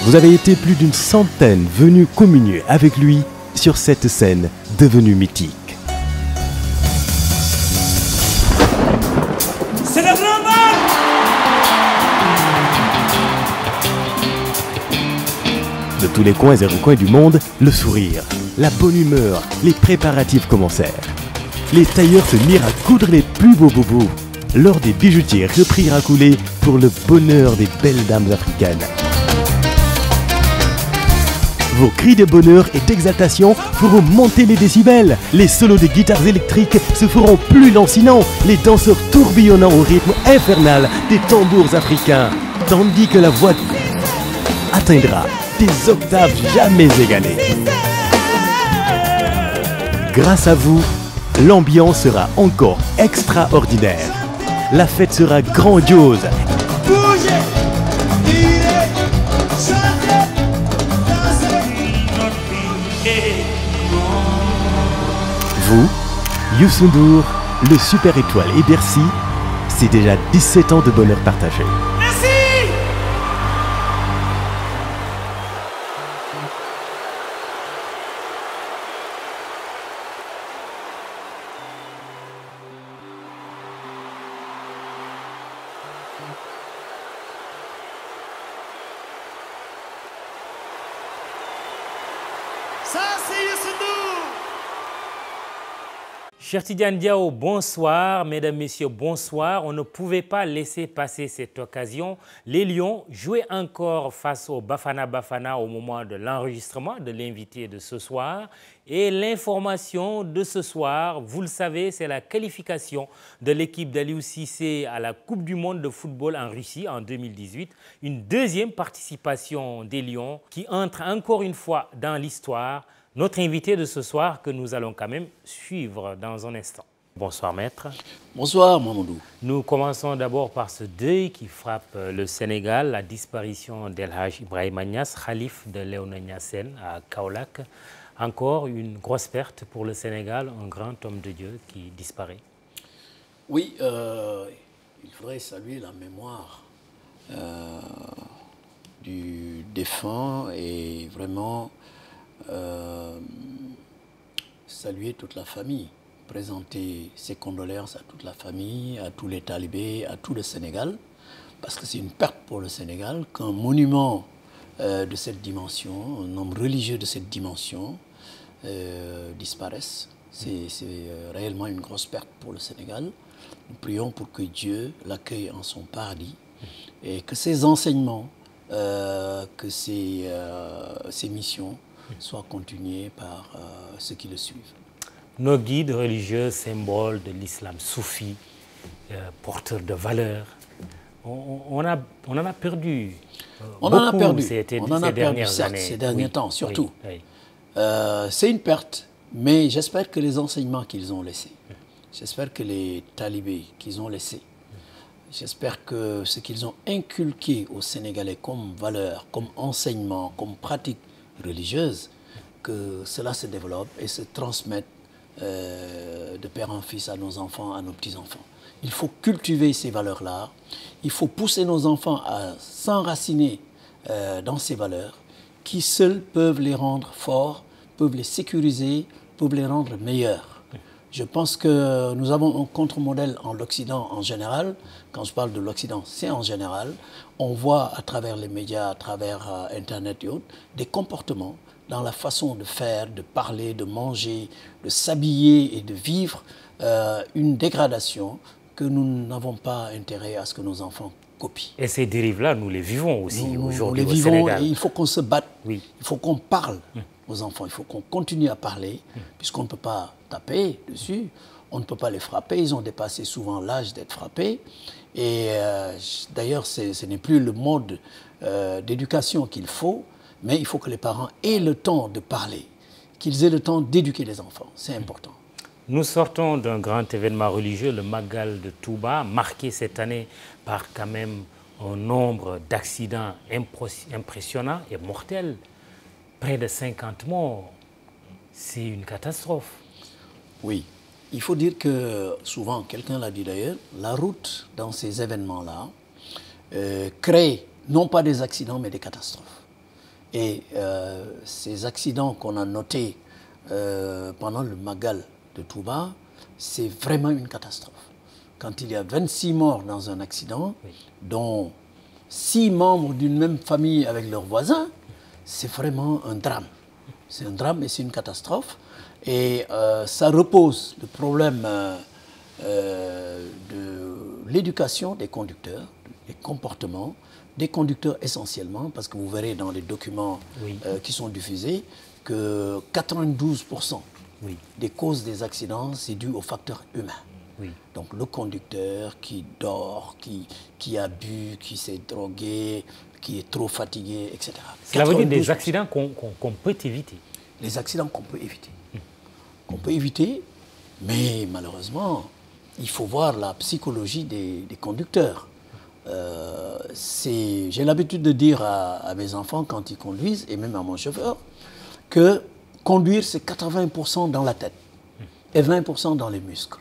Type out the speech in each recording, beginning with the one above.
Vous avez été plus d'une centaine venus communier avec lui sur cette scène devenue mythique. C'est le grand bal! De tous les coins et recoins du monde, le sourire, la bonne humeur, les préparatifs commencèrent. Les tailleurs se mirent à coudre les plus beaux bobos. L'or des bijoutiers reprirent à couler pour le bonheur des belles dames africaines. Vos cris de bonheur et d'exaltation feront monter les décibels. Les solos des guitares électriques se feront plus lancinants. Les danseurs tourbillonnant au rythme infernal des tambours africains. Tandis que la voix atteindra des octaves jamais égalées. Grâce à vous, l'ambiance sera encore extraordinaire. La fête sera grandiose. Bougez, tirez, chantez, dansez. Vous, Youssou N'Dour, le Super Étoile et Bercy, c'est déjà 17 ans de bonheur partagé. Merci! Ça, c'est Youssou N'Dour! Cher Tidiane Diao, bonsoir. Mesdames, Messieurs, bonsoir. On ne pouvait pas laisser passer cette occasion. Les Lions jouaient encore face au Bafana Bafana au moment de l'enregistrement de l'invité de ce soir. Et l'information de ce soir, vous le savez, c'est la qualification de l'équipe d'Aliou Cissé à la Coupe du monde de football en Russie en 2018. Une deuxième participation des Lions qui entre encore une fois dans l'histoire. Notre invité de ce soir que nous allons quand même suivre dans un instant. Bonsoir maître. Bonsoir Mamadou. Nous commençons d'abord par ce deuil qui frappe le Sénégal, la disparition d'El Hadj Ibrahima Niass, khalife de Léona Niassène à Kaolack. Encore une grosse perte pour le Sénégal, un grand homme de Dieu qui disparaît. Oui, il faudrait saluer la mémoire du défunt et vraiment saluer toute la famille, présenter ses condoléances à toute la famille, à tous les talibés, à tout le Sénégal, parce que c'est une perte pour le Sénégal qu'un monument de cette dimension, un homme religieux de cette dimension disparaisse. C'est réellement une grosse perte pour le Sénégal. Nous prions pour que Dieu l'accueille en son paradis et que ses enseignements, que ses missions soient continuées par ceux qui le suivent. Nos guides religieux, symboles de l'islam soufi, porteurs de valeurs, on en a perdu. On en a perdu. Ces dernières années. Ces derniers temps, surtout. Oui. C'est une perte, mais j'espère que les enseignements qu'ils ont laissés, j'espère que les talibés qu'ils ont laissés, j'espère que ce qu'ils ont inculqué aux Sénégalais comme valeur, comme enseignement, comme pratique religieuse, que cela se développe et se transmette de père en fils à nos enfants, à nos petits-enfants. Il faut cultiver ces valeurs-là, il faut pousser nos enfants à s'enraciner dans ces valeurs qui seules peuvent les rendre forts, peuvent les sécuriser, peuvent les rendre meilleurs. Je pense que nous avons un contre-modèle en l'Occident en général. Quand je parle de l'Occident, c'est en général. On voit à travers les médias, à travers Internet et autres, des comportements dans la façon de faire, de parler, de manger, de s'habiller et de vivre, une dégradation que nous n'avons pas intérêt à ce que nos enfants copient. Et ces dérives-là, nous les vivons aussi aujourd'hui au Sénégal. Nous les vivons et il faut qu'on se batte, oui. Il faut qu'on parle aux enfants, il faut qu'on continue à parler, puisqu'on ne peut pas taper dessus, on ne peut pas les frapper, ils ont dépassé souvent l'âge d'être frappés. Et d'ailleurs, ce n'est plus le mode d'éducation qu'il faut, mais il faut que les parents aient le temps de parler, qu'ils aient le temps d'éduquer les enfants, c'est important. Nous sortons d'un grand événement religieux, le Magal de Touba, marqué cette année par quand même un nombre d'accidents impressionnants et mortels. Près de 50 morts, c'est une catastrophe. Oui, il faut dire que souvent, quelqu'un l'a dit d'ailleurs, la route dans ces événements-là crée non pas des accidents mais des catastrophes. Et ces accidents qu'on a notés pendant le Magal de Touba, c'est vraiment une catastrophe. Quand il y a 26 morts dans un accident, dont 6 membres d'une même famille avec leurs voisins, c'est vraiment un drame. C'est un drame et c'est une catastrophe. Et ça repose le problème de l'éducation des conducteurs, des comportements, des conducteurs essentiellement, parce que vous verrez dans les documents qui sont diffusés que 92% des causes des accidents, c'est dû au facteur humain. Donc le conducteur qui dort, qui a bu, qui s'est drogué, qui est trop fatigué, etc. Cela veut dire des accidents qu'on peut éviter. Les accidents qu'on peut éviter. Qu'on peut éviter, mais malheureusement, il faut voir la psychologie des conducteurs. J'ai l'habitude de dire à mes enfants quand ils conduisent, et même à mon chauffeur, que conduire, c'est 80% dans la tête et 20% dans les muscles.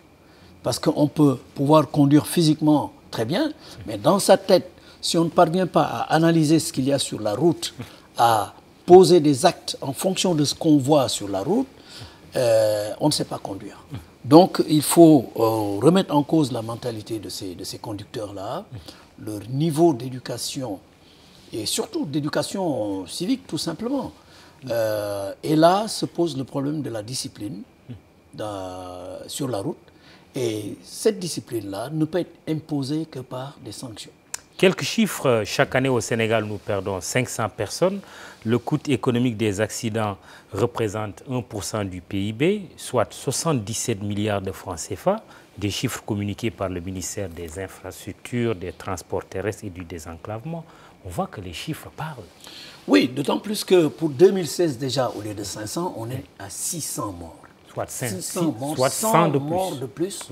Parce qu'on peut pouvoir conduire physiquement très bien, mais dans sa tête, si on ne parvient pas à analyser ce qu'il y a sur la route, à poser des actes en fonction de ce qu'on voit sur la route, on ne sait pas conduire. Donc il faut remettre en cause la mentalité de ces conducteurs-là, leur niveau d'éducation, et surtout d'éducation civique tout simplement. Et là se pose le problème de la discipline sur la route. Et cette discipline-là ne peut être imposée que par des sanctions. Quelques chiffres, chaque année au Sénégal, nous perdons 500 personnes. Le coût économique des accidents représente 1% du PIB, soit 77 milliards de francs CFA, des chiffres communiqués par le ministère des Infrastructures, des Transports terrestres et du désenclavement. On voit que les chiffres parlent. Oui, d'autant plus que pour 2016 déjà, au lieu de 500, on est à 600 morts. Soit 600 morts, soit 100 de plus. Morts de plus,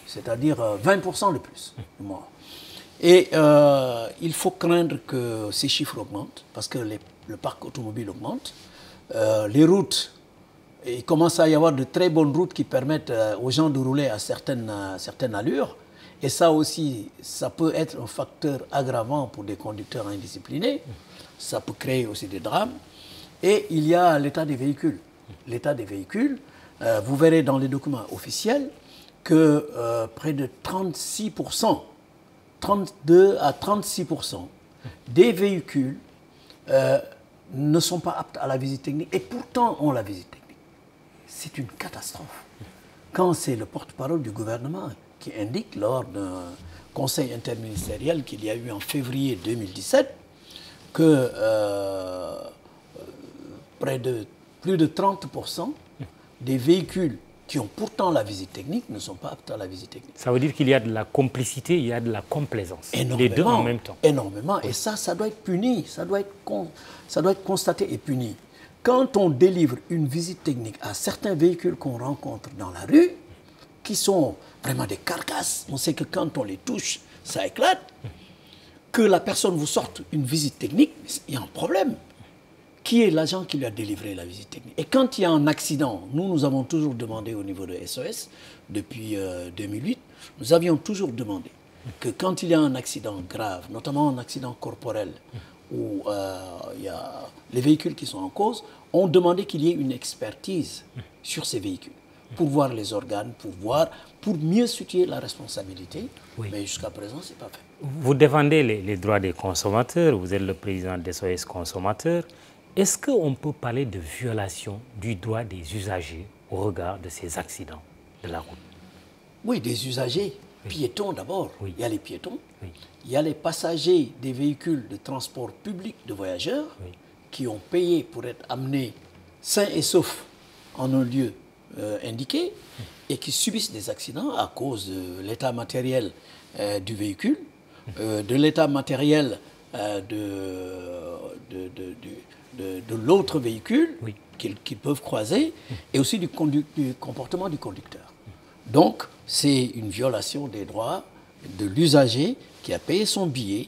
c'est-à-dire 20% de plus de morts. Et il faut craindre que ces chiffres augmentent, parce que le parc automobile augmente. Les routes, il commence à y avoir de très bonnes routes qui permettent aux gens de rouler à certaines allures. Et ça aussi, ça peut être un facteur aggravant pour des conducteurs indisciplinés. Ça peut créer aussi des drames. Et il y a l'état des véhicules. L'état des véhicules, vous verrez dans les documents officiels que près de 36%, 32 à 36% des véhicules ne sont pas aptes à la visite technique et pourtant ont la visite technique. C'est une catastrophe. Quand c'est le porte-parole du gouvernement qui indique lors d'un conseil interministériel qu'il y a eu en février 2017 que plus de 30% des véhicules qui ont pourtant la visite technique ne sont pas aptes à la visite technique. Ça veut dire qu'il y a de la complicité, il y a de la complaisance. Les deux en même temps. Énormément. Et ça doit être puni. Ça doit être constaté et puni. Quand on délivre une visite technique à certains véhicules qu'on rencontre dans la rue, qui sont vraiment des carcasses, on sait que quand on les touche, ça éclate, que la personne vous sorte une visite technique, il y a un problème. Qui est l'agent qui lui a délivré la visite technique? Et quand il y a un accident, nous avons toujours demandé au niveau de SOS, depuis 2008, nous avions toujours demandé que quand il y a un accident grave, notamment un accident corporel, où il y a les véhicules qui sont en cause, on demandait qu'il y ait une expertise sur ces véhicules, pour voir les organes, pour mieux situer la responsabilité. Oui. Mais jusqu'à présent, ce n'est pas fait. Vous défendez les droits des consommateurs, vous êtes le président des SOS consommateurs. Est-ce qu'on peut parler de violation du droit des usagers au regard de ces accidents de la route? Oui, des usagers, piétons d'abord. Oui. Il y a les piétons, il y a les passagers des véhicules de transport public de voyageurs qui ont payé pour être amenés sains et saufs en un lieu indiqué et qui subissent des accidents à cause de l'état matériel du véhicule, de l'état matériel de l'autre véhicule qu'ils peuvent croiser et aussi du comportement du conducteur. Donc, c'est une violation des droits de l'usager qui a payé son billet,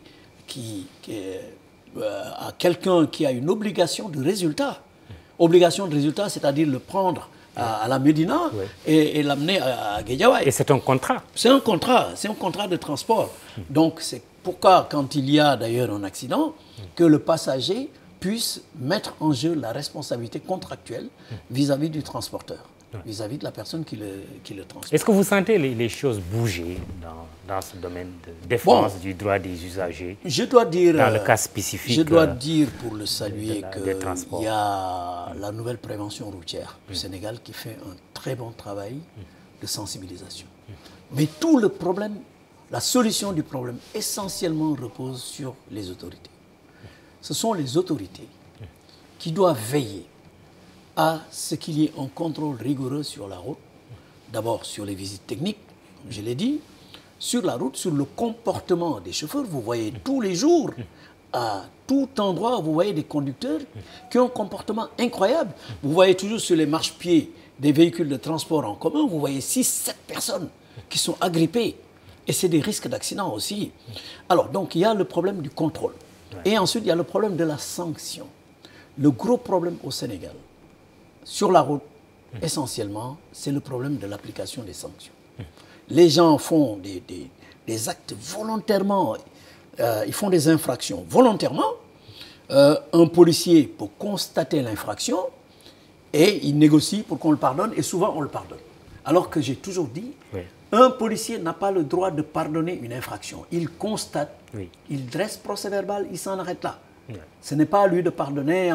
à quelqu'un qui a une obligation de résultat. Obligation de résultat, c'est-à-dire le prendre à la Médina et l'amener à Guédiawaye. Et c'est un contrat? C'est un contrat de transport. Donc, c'est pourquoi, quand il y a d'ailleurs un accident, que le passager puisse mettre en jeu la responsabilité contractuelle vis-à-vis du transporteur, vis-à-vis de la personne qui le transporte. Est-ce que vous sentez les choses bouger dans ce domaine de défense du droit des usagers? Je dois dire, dans le cas spécifique, je dois dire pour le saluer qu'il y a la nouvelle prévention routière du Sénégal qui fait un très bon travail de sensibilisation. Mais tout le problème, la solution du problème essentiellement repose sur les autorités. Ce sont les autorités qui doivent veiller à ce qu'il y ait un contrôle rigoureux sur la route, d'abord sur les visites techniques, comme je l'ai dit, sur la route, sur le comportement des chauffeurs. Vous voyez tous les jours, à tout endroit, vous voyez des conducteurs qui ont un comportement incroyable. Vous voyez toujours sur les marchepieds des véhicules de transport en commun, vous voyez 6-7 personnes qui sont agrippées. Et c'est des risques d'accident aussi. Alors, donc, il y a le problème du contrôle. Et ensuite, il y a le problème de la sanction. Le gros problème au Sénégal, sur la route, essentiellement, c'est le problème de l'application des sanctions. Les gens font des actes volontairement, ils font des infractions volontairement. Un policier peut constater l'infraction et il négocie pour qu'on le pardonne, et souvent on le pardonne. Alors que j'ai toujours dit, un policier n'a pas le droit de pardonner une infraction. Il constate, il dresse procès-verbal, il s'en arrête là. Ce n'est pas à lui de pardonner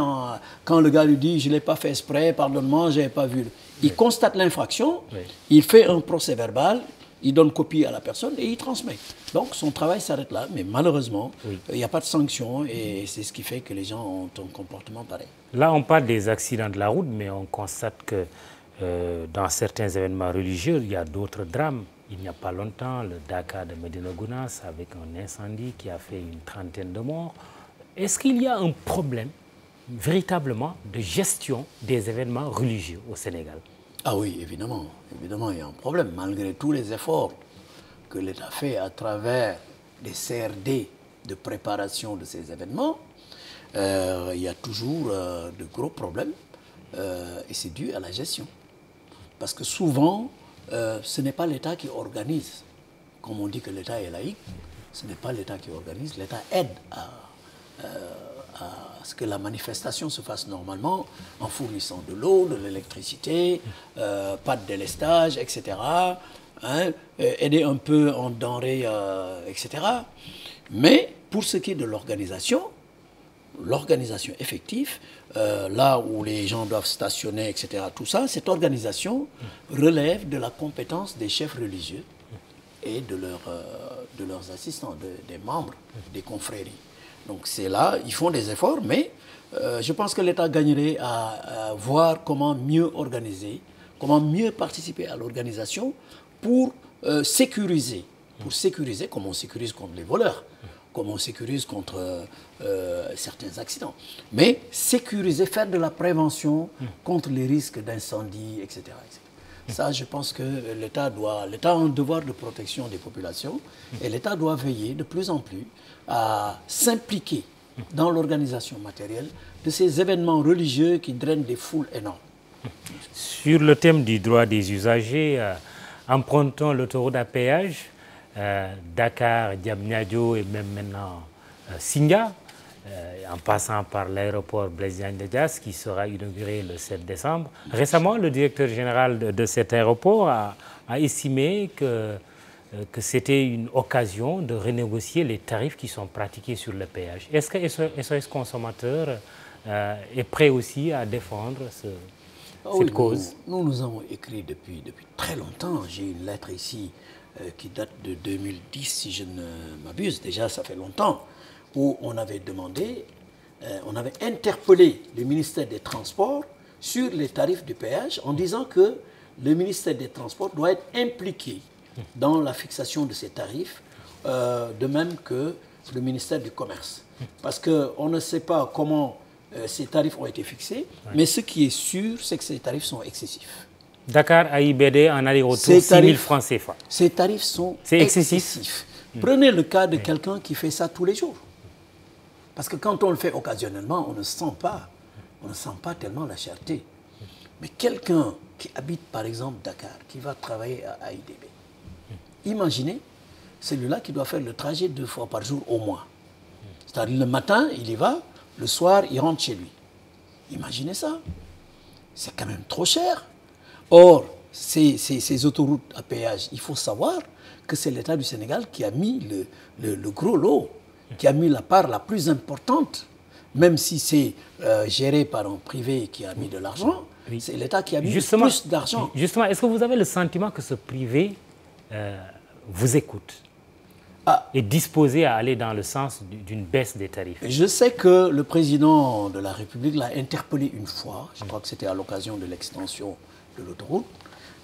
quand le gars lui dit « je ne l'ai pas fait exprès, pardonne-moi, je n'avais pas vu ». Il constate l'infraction, il fait un procès-verbal, il donne copie à la personne et il transmet. Donc son travail s'arrête là, mais malheureusement, il n'y a pas de sanction et c'est ce qui fait que les gens ont un comportement pareil. Là, on parle des accidents de la route, mais on constate que dans certains événements religieux, il y a d'autres drames. Il n'y a pas longtemps, le Dakar de Médina Gounass avec un incendie qui a fait une trentaine de morts. Est-ce qu'il y a un problème véritablement de gestion des événements religieux au Sénégal? Ah oui, évidemment. Évidemment, il y a un problème. Malgré tous les efforts que l'État fait à travers les CRD de préparation de ces événements, il y a toujours de gros problèmes et c'est dû à la gestion. Parce que souvent, ce n'est pas l'État qui organise. Comme on dit que l'État est laïque, ce n'est pas l'État qui organise. L'État aide à ce que la manifestation se fasse normalement en fournissant de l'eau, de l'électricité, pas de délestage, etc. Hein, aider un peu en denrées, etc. Mais pour ce qui est de l'organisation effective, là où les gens doivent stationner, etc., tout ça, cette organisation relève de la compétence des chefs religieux et de leurs assistants, des membres des confréries. Donc c'est là, ils font des efforts, mais je pense que l'État gagnerait à voir comment mieux organiser, comment mieux participer à l'organisation pour sécuriser, comme on sécurise contre les voleurs, comme on sécurise contre certains accidents. Mais sécuriser, faire de la prévention contre les risques d'incendie, etc., etc. Ça, je pense que l'État a un devoir de protection des populations et l'État doit veiller de plus en plus à s'impliquer dans l'organisation matérielle de ces événements religieux qui drainent des foules énormes. Sur le thème du droit des usagers, empruntons l'autoroute à péage, Dakar, Diamniadio et même maintenant Sindia, en passant par l'aéroport Blaise Diagne de Diass qui sera inauguré le 7 décembre. Récemment, le directeur général de cet aéroport a estimé que c'était une occasion de renégocier les tarifs qui sont pratiqués sur le péage. Est-ce que SOS Consommateur est prêt aussi à défendre cette cause? Nous avons écrit depuis très longtemps. J'ai une lettre ici qui date de 2010, si je ne m'abuse. Déjà, ça fait longtemps, où on avait demandé, on avait interpellé le ministère des Transports sur les tarifs du péage en disant que le ministère des Transports doit être impliqué dans la fixation de ces tarifs, de même que le ministère du Commerce. Parce qu'on ne sait pas comment ces tarifs ont été fixés, mais ce qui est sûr, c'est que ces tarifs sont excessifs. Dakar à IBD en aller-retour, 6 000 francs CFA. Ces tarifs sont excessifs. Prenez le cas de quelqu'un qui fait ça tous les jours. Parce que quand on le fait occasionnellement, on ne sent pas tellement la cherté. Mais quelqu'un qui habite par exemple Dakar, qui va travailler à AIBD, imaginez celui-là qui doit faire le trajet 2 fois par jour au moins. C'est-à-dire le matin, il y va Le soir, il rentre chez lui. Imaginez ça. C'est quand même trop cher. Or, ces autoroutes à péage, il faut savoir que c'est l'État du Sénégal qui a mis le gros lot, qui a mis la part la plus importante. Même si c'est géré par un privé qui a mis de l'argent, c'est l'État qui a mis plus d'argent. Justement, est-ce que vous avez le sentiment que ce privé vous écoute est disposé à aller dans le sens d'une baisse des tarifs? Je sais que le président de la République l'a interpellé une fois, je crois que c'était à l'occasion de l'extension de l'autoroute,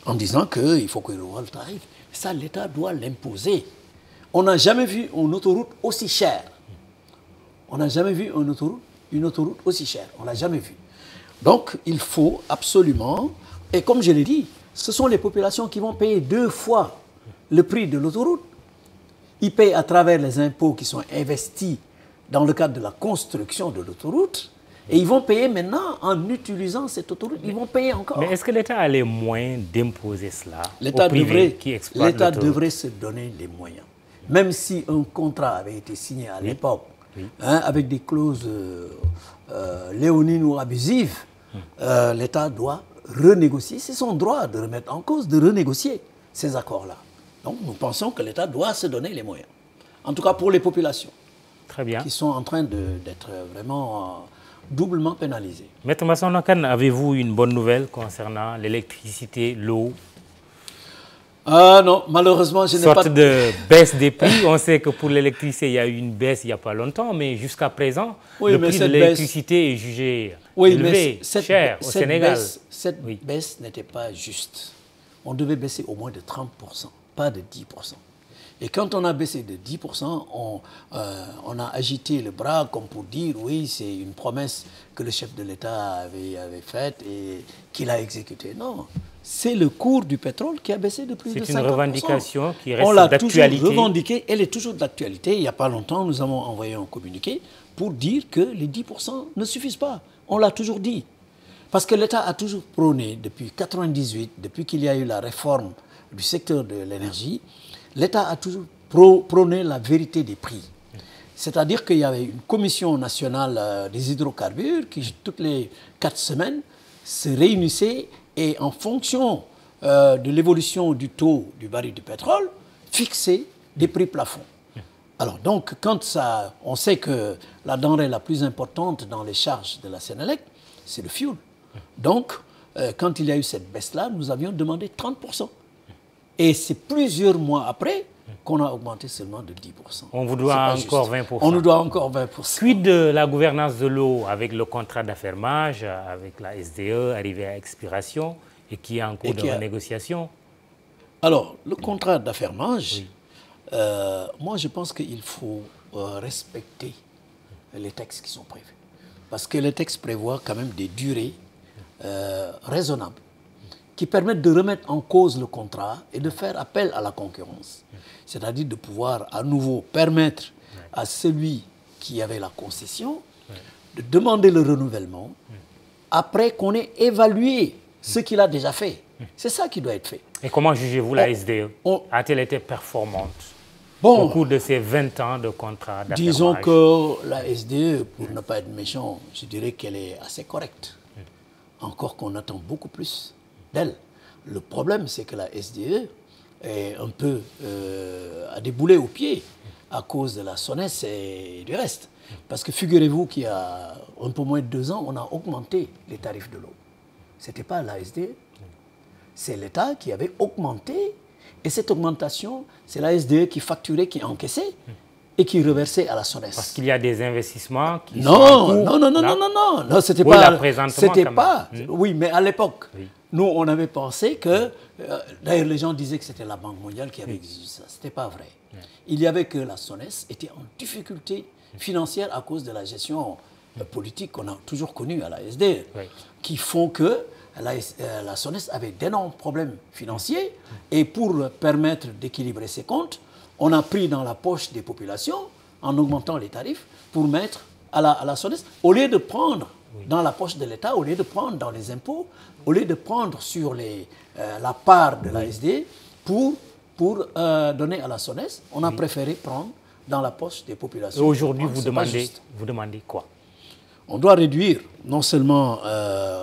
en disant qu'il faut qu'il revoie le tarif. Ça, l'État doit l'imposer. On n'a jamais vu une autoroute aussi chère. On n'a jamais vu une autoroute aussi chère. On n'a jamais vu. Donc, il faut absolument, et comme je l'ai dit, ce sont les populations qui vont payer 2 fois le prix de l'autoroute. Ils payent à travers les impôts qui sont investis dans le cadre de la construction de l'autoroute. Et ils vont payer maintenant en utilisant cette autoroute. Ils vont payer encore. Mais est-ce que l'État a les moyens d'imposer cela au privé qui exploite l'autoroute? L'État devrait se donner les moyens. Même si un contrat avait été signé à l'époque, avec des clauses léonines ou abusives, l'État doit renégocier. C'est son droit de remettre en cause, de renégocier ces accords-là. Donc nous pensons que l'État doit se donner les moyens. En tout cas pour les populations. Très bien. Qui sont en train d'être vraiment doublement pénalisées. Maître Massokhna Kane, avez-vous une bonne nouvelle concernant l'électricité, l'eau? Non, malheureusement, je n'ai pas... Sorte de baisse des prix. On sait que pour l'électricité, il y a eu une baisse il n'y a pas longtemps, mais jusqu'à présent, le prix de l'électricité est jugé élevé, cher au Sénégal. Cette baisse n'était pas juste. On devait baisser au moins de 30%, pas de 10%. Et quand on a baissé de 10%, on a agité le bras comme pour dire, oui, c'est une promesse que le chef de l'État avait faite et qu'il a exécutée. Non, c'est le cours du pétrole qui a baissé de plus de 50%. C'est une revendication qui reste d'actualité. On l'a toujours revendiquée, elle est toujours d'actualité. Il n'y a pas longtemps, nous avons envoyé un communiqué pour dire que les 10% ne suffisent pas. On l'a toujours dit. Parce que l'État a toujours prôné, depuis 1998, depuis qu'il y a eu la réforme du secteur de l'énergie, l'État a toujours prôné la vérité des prix. C'est-à-dire qu'il y avait une commission nationale des hydrocarbures qui, toutes les 4 semaines, se réunissait et en fonction de l'évolution du taux du baril de pétrole, fixait des prix plafonds. Alors donc, quand on sait que la denrée la plus importante dans les charges de la Sénélec, c'est le fioul. Donc, quand il y a eu cette baisse-là, nous avions demandé 30%. Et c'est plusieurs mois après qu'on a augmenté seulement de 10%. On vous doit encore 20%. On nous doit encore 20%. Quid de la gouvernance de l'eau avec le contrat d'affermage, avec la SDE arrivé à expiration et qui est en cours de renégociation? Alors, le contrat d'affermage, moi je pense qu'il faut respecter les textes qui sont prévus. Parce que les textes prévoient quand même des durées raisonnables qui permettent de remettre en cause le contrat et de faire appel à la concurrence. C'est-à-dire de pouvoir à nouveau permettre à celui qui avait la concession de demander le renouvellement après qu'on ait évalué ce qu'il a déjà fait. C'est ça qui doit être fait. Et comment jugez-vous la SDE? A-t-elle été performante au cours de ces 20 ans de contrat d'affermage? Disons que la SDE, pour ne pas être méchant, je dirais qu'elle est assez correcte. Encore qu'on attend beaucoup plus d'elle. Le problème, c'est que la SDE est un peu à des boulets aux pieds à cause de la SONES et du reste. Parce que figurez-vous qu'il y a un peu moins de 2 ans, on a augmenté les tarifs de l'eau. Ce n'était pas la SDE. C'est l'État qui avait augmenté. Et cette augmentation, c'est la SDE qui facturait, qui encaissait et qui reversait à la SONES. Parce qu'il y a des investissements qui non, sont en cours, non, c'était pas... Oui, mais à l'époque, nous, on avait pensé que... D'ailleurs, les gens disaient que c'était la Banque mondiale qui avait exigé ça. Ce n'était pas vrai. Il y avait que la SONES était en difficulté financière à cause de la gestion politique qu'on a toujours connue à la SDE, qui font que la SONES avait d'énormes problèmes financiers et pour permettre d'équilibrer ses comptes, on a pris dans la poche des populations en augmentant les tarifs pour mettre à la SONES, au lieu de prendre dans la poche de l'État, au lieu de prendre dans les impôts, au lieu de prendre sur la part de la SDE pour donner à la SONES, on a préféré prendre dans la poche des populations. Et aujourd'hui, vous demandez quoi? On doit réduire non seulement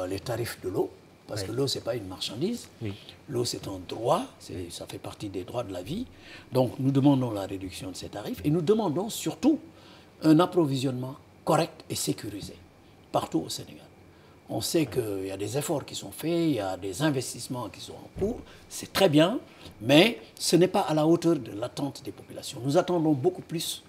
les tarifs de l'eau, parce que l'eau, ce n'est pas une marchandise. Oui. L'eau, c'est un droit, ça fait partie des droits de la vie. Donc, nous demandons la réduction de ces tarifs et nous demandons surtout un approvisionnement correct et sécurisé partout au Sénégal. On sait qu'il y a des efforts qui sont faits, il y a des investissements qui sont en cours, c'est très bien, mais ce n'est pas à la hauteur de l'attente des populations. Nous attendons beaucoup plus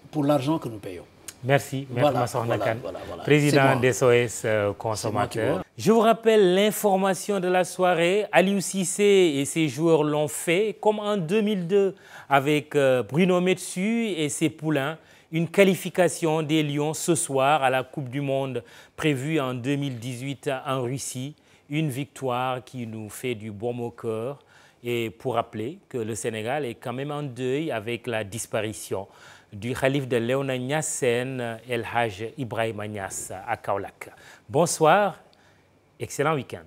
pour l'argent que nous payons. Merci, Maître Massokhna Kane, voilà. président des SOS consommateurs. Je vous rappelle l'information de la soirée. Aliou Cissé et ses joueurs l'ont fait, comme en 2002 avec Bruno Metsu et ses poulains. Une qualification des Lions ce soir à la Coupe du Monde prévue en 2018 en Russie. Une victoire qui nous fait du baume au cœur. Et pour rappeler que le Sénégal est quand même en deuil avec la disparition du khalife de Léona Niassène, El Hadj Ibrahima Niass à Kaolack. Bonsoir, excellent week-end.